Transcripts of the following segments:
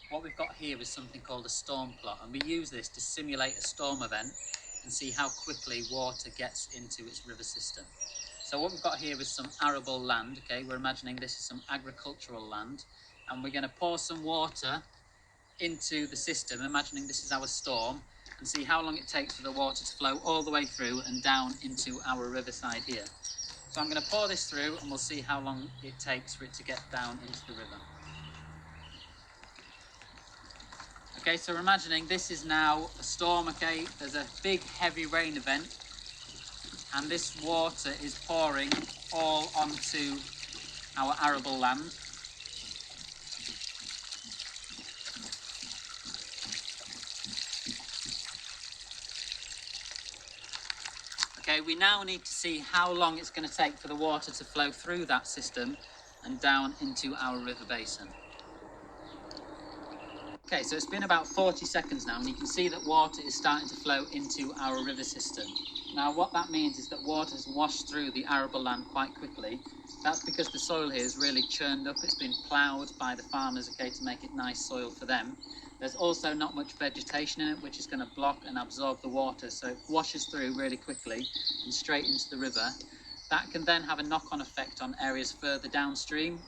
What we've got here is something called a storm plot, and we use this to simulate a storm event and see how quickly water gets into its river system. So what we've got here is some arable land, okay? We're imagining this is some agricultural land, and we're going to pour some water into the system, imagining this is our storm, and see how long it takes for the water to flow all the way through and down into our riverside here. So I'm going to pour this through and we'll see how long it takes for it to get down into the river. Okay, so we're imagining this is now a storm, okay? There's a big heavy rain event and this water is pouring all onto our arable land. Okay, we now need to see how long it's going to take for the water to flow through that system and down into our river basin. Okay, so it's been about 40 seconds now, and you can see that water is starting to flow into our river system. Now, what that means is that water has washed through the arable land quite quickly. That's because the soil here is really churned up. It's been ploughed by the farmers, okay, to make it nice soil for them. There's also not much vegetation in it, which is going to block and absorb the water, so it washes through really quickly and straight into the river. That can then have a knock-on effect on areas further downstream,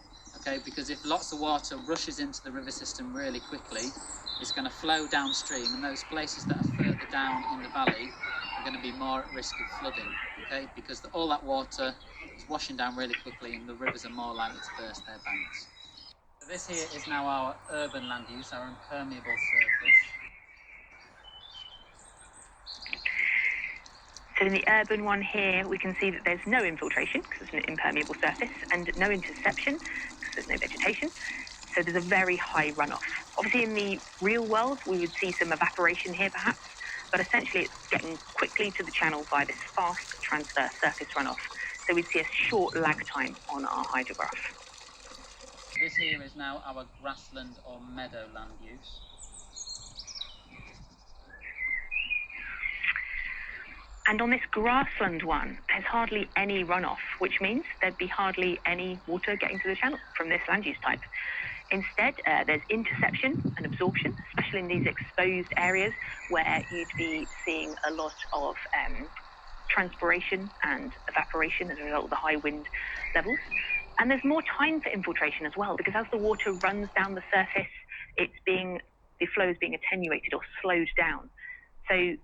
okay, because if lots of water rushes into the river system really quickly, it's going to flow downstream, and those places that are further down in the valley are going to be more at risk of flooding, okay, because all that water is washing down really quickly and the rivers are more likely to burst their banks. So this here is now our urban land use, our impermeable surface. So in the urban one here, we can see that there's no infiltration because it's an impermeable surface, and no interception because there's no vegetation. So there's a very high runoff. Obviously in the real world, we would see some evaporation here perhaps, but essentially it's getting quickly to the channel by this fast transfer surface runoff. So we'd see a short lag time on our hydrograph. This here is now our grassland or meadow land use. And on this grassland one, there's hardly any runoff, which means there'd be hardly any water getting to the channel from this land use type. Instead, there's interception and absorption, especially in these exposed areas where you'd be seeing a lot of transpiration and evaporation as a result of the high wind levels. And there's more time for infiltration as well, because as the water runs down the surface, the flow is being attenuated or slowed down. So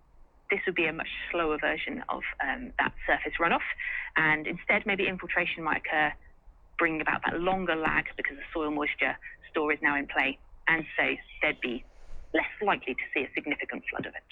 this would be a much slower version of that surface runoff. And instead, maybe infiltration might occur, bringing about that longer lag because the soil moisture store is now in play. And so there'd be less likely to see a significant flood of it.